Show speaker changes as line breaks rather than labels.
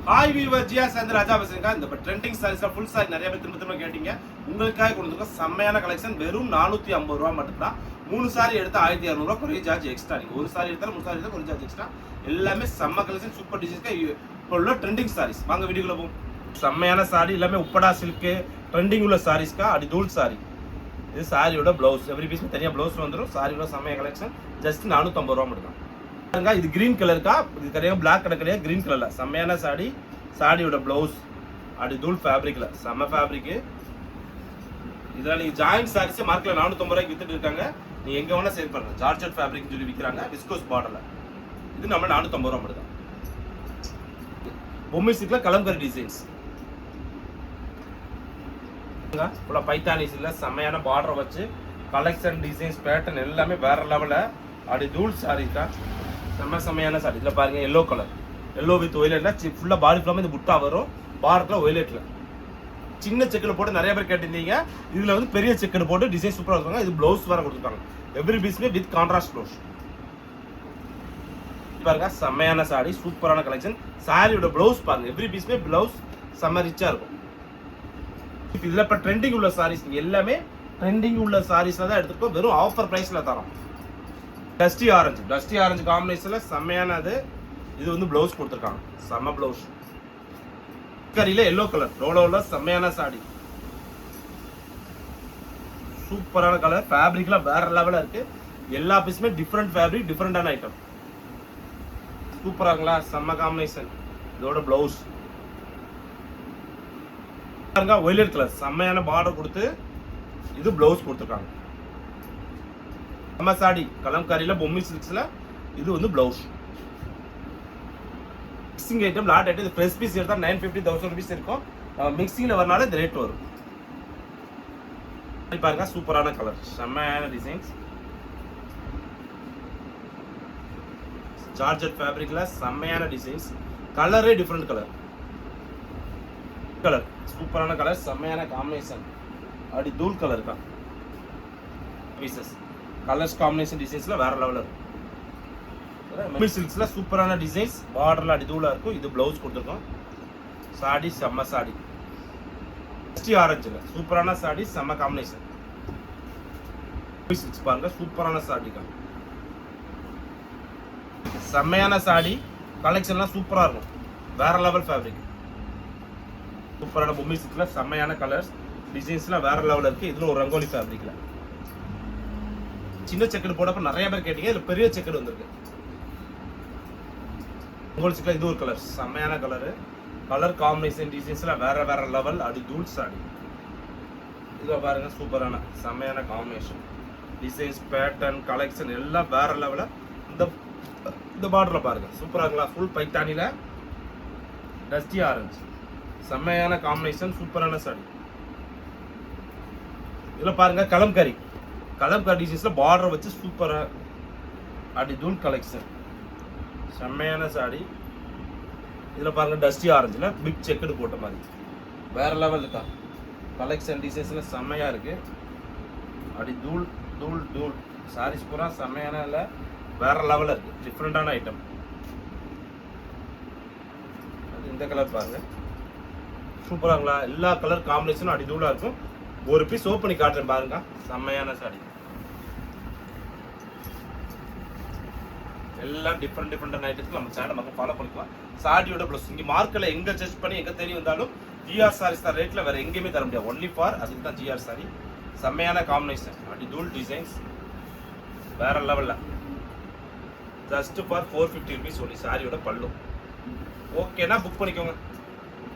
Hi viewer ஜியா சேர்ந்து ராஜா பேசுறேங்க. இந்த ட்ரெண்டிங் சாரீஸ்ல ஃபுல் சாரி நிறைய பேர் திரும்ப கேட்டீங்க. உங்களுக்காக கொண்டு வந்திருக்க செம்மையான கலெக்ஷன். வெறும் 450 ரூபா மட்டும்தான். 3 சாரி எடுத்தா 1200 ரூபா குறைய சார்ஜ் எக்ஸ்ட்ரா. நீங்க ஒரு சாரி எடுத்தாலும் 3 சாரி எடுத்தா குறைய சார்ஜ் எக்ஸ்ட்ரா. எல்லாமே செம்ம கலெக்ஷன், சூப்பர் டிசைன்ஸ்க்கு இப்போ உள்ள ட்ரெண்டிங் சாரீஸ். வாங்க வீடியோக்குள்ள போவோம். செம்மையான சாரி எல்லாமே உப்படா சில்க் ட்ரெண்டிங் உள்ள சாரீஸ்க்கா. அடி தூள் சாரி. இது சாரியோட பிளவுஸ். எவ்ரி பீஸ்க்கு தனியாக பிளவுஸ் வந்துடும். சாரியோட செம்மையான கலெக்ஷன். ஜஸ்ட் 450 ரூபா மட்டும் தான். இது கிரீன் கலருக்கா, இது கிடையாது பிளாக் கலர் கிடையாது, கிரீன் கலர்ல செம்மையான சாரி. சாரியோட பிளவுஸ் அடி தூள் ஃபேப்ரிக்ல செம்ம ஃபேப்ரிக். இதெல்லாம் நீங்க ஜாயிண்ட் சாரீஸ் மார்க்கெட்ல 450 ரூபாய்க்கு வித்துட்டு இருக்காங்க. நீங்க எங்க வேணா சேல் பண்ணுங்க. ஜார்ஜெட் ஃபேப்ரிக் சொல்லி விற்கிறாங்க, விஸ்கோஸ் பார்டர்ல. இது நம்ம 450 ரூபா மட்டும் தான். பொம்மை சில்க்ல கலம்கரி டிசைன்ஸ் ஃபுல்லா பைத்தானிஸ்ல செம்மையான பார்டர் வச்சு கலெக்ஷன் டிசைன்ஸ் பேட்டர்ன் எல்லாமே வேற லெவல்ல. அப்படி தூள் சாரிக்கா செம்மையான சாரி. இதுல பாருங்க எல்லோ கலர், எல்லோ வித் ஒயிலட்ல ஃபுல்லா பாடி ஃபுல்லாமே இந்த புட்டா வரும். பார்டர்ல ஒயிலட்ல சின்ன செக்குல போட்டு நிறைய பேர் கேட்டிருந்தீங்க. இதுல வந்து பெரிய செக்குல போட்டு டிசைன் சூப்பரா இருக்காங்க. இது பிளவுஸ் வேற கொடுத்துருக்காங்க. எவ்ரி பீஸ்மே வித் கான்ட்ராஸ்ட் பிளவுஸ். பாருங்க செம்மையான சாரி, சூப்பரான கலெக்ஷன். சாரியோட பிளவுஸ் பாருங்க, எவ்ரி பீஸ்மே பிளவுஸ் செம்ம ரிச்சா இருக்கும். இதுல இப்ப ட்ரெண்டிங் உள்ள சாரீஸ் எல்லாமே ட்ரெண்டிங் உள்ள சாரீஸ்ல தான் எடுத்துக்கோ. வெறும் ஆஃபர் பிரைஸ்ல தரோம். டஸ்டி ஆரஞ்சு காம்பினேஷன்ல செம்மையான இது வந்து பிளவுஸ் கொடுத்துருக்காங்க. செம்ம பிளவுஸ். கரியில எல்லோ கலர் ரோலோல செம்மையான சாரி. சூப்பரான கலர். ஃபேப்ரிக்ல வேற லெவல்ல இருக்கு. எல்லா பீஸுமே டிஃப்ரெண்ட் ஃபேப்ரிக், டிஃப்ரெண்டான ஐட்டம். சூப்பராங்களா, செம்ம காம்பினேஷன். இதோட பிளவுஸ் பாருங்க, ஒயிலட் கலர் செம்மையான பார்டர் கொடுத்து இது பிளவுஸ் கொடுத்துருக்காங்க. நம்ம சாடி கலம்காரியில பொம்மை சில்க்ஸ்ல இது வந்து blouse. Mixing item lot item. இது ஃப்ரெஷ் பீஸ் எடுத்தா 950 rupees இருக்கும். மிக்சிங்ல வரனால இந்த ரேட் வரும். பாருங்க சூப்பரான கலர், செம்மையான டிசைன்ஸ். ஜார்ஜெட் ஃபேப்ரிக்ல செம்மையான டிசைன்ஸ். கலரே டிஃப்ரெண்ட் கலர் சூப்பரான கலர், செம்மையான காம்பினேஷன். அப்படி தூள் கலர் தான் பீசஸ். கலர்ஸ் காம்பினேஷன் டிசைன்ஸ்ல வேற லெவல்ல இருக்கும். பொம்மை சில்க்ஸ்ல சூப்பரான டிசைன்ஸ். பார்டர்ல அடி தூளா இருக்கும். இது பிளவுஸ் கொடுத்துருக்கோம். சாடி செம்ம சாடி. டஸ்டி ஆரஞ்சுல சூப்பரான சாடி, செம்ம காம்பினேஷன். பொம்மை சில்க்ஸ் பாருங்க, சூப்பரான சாடிக்கா. செம்மையான சாடி. கலெக்ஷன்லாம் சூப்பரா இருக்கும். வேற லெவல் ஃபேப்ரிக். சூப்பரான பொம்மை சில்க்ல செம்மையான கலர்ஸ் டிசைன்ஸ்ல வேற லெவல்ல இருக்கு. இதுல ஒரு ரங்கோலி ஃபேப்ரிக்ல சின்ன செக்கெட் போடப்ப நிறைய பேர் கேட்டீங்க. இதுல பெரிய செக்கெட் வந்திருக்கு. ரங்கோலி சில்க்ல இது ஒரு கலர், செம்மையான கலர். கலர் காம்பினேஷன் டிசைன்ஸ்ல வேற லெவல். அடி தூள் சாடி. இதுல பாருங்க சூப்பரான செம்மையான காம்பினேஷன் டிசைன்ஸ், பேட்டர்ன், கலெக்ஷன் எல்லாம் வேற லெவல்ல. இந்த பார்டர்ல பாருங்க சூப்பராங்களா. ஃபுல் பைத்தானில டஸ்டி ஆரஞ்சு செம்மையான காம்பினேஷன், சூப்பரான சாரி. இதுல பாருங்க கலம்கரி டிசைன்ஸ்ல பார்டர் வச்சு சூப்பரா அடி தூள் கலெக்ஷன், செம்மையான சாரி. இதுல பாருங்க டஸ்டி ஆரஞ்சுல பிக் செக்குடு போட்ட மாதிரி வேற லெவல் இருக்கா. கலெக்ஷன் டிசைன்ஸ்ல செம்மையா இருக்கு. அடி தூள் தூள் தூள் சாரீஸ் பூரா செம்மையான இல்ல, வேற லெவல்ல இருக்கு. டிஃப்ரெண்டான ஐட்டம். இந்த கலர் பாருங்க சூப்பராங்களா. எல்லா கலர் காம்பினேஷனும் அடி தூளா இருக்கும். ஒரு பீஸ் ஓப்பன் பண்ணி காட்டுறேன் பாருங்க. செம்மையான சாரி. எல்லாம் டிஃப்ரெண்ட் ஐட்டத்துக்கு நம்ம சேனல் மக்கள் ஃபாலோ பண்ணிக்கலாம். சாரியோட பிளஸ் இங்க மார்க்கெட்ல எங்க சர்ச் பண்ணி எங்க தேடி வந்தாலும் ஜிஆர் சாரீஸ் தான் ரேட்ல வேற எங்கேயுமே தர முடியாது. ஒன்லி ஃபார் அதுக்கு தான் ஜிஆர் சாரி. செம்மையான காம்பினேஷன், அடி தூள் டிசைன்ஸ் வேற லெவல்ல. Just for 450 rupees only. சாரியோட பல்லு ஓகேனா புக் பண்ணிக்கோங்க.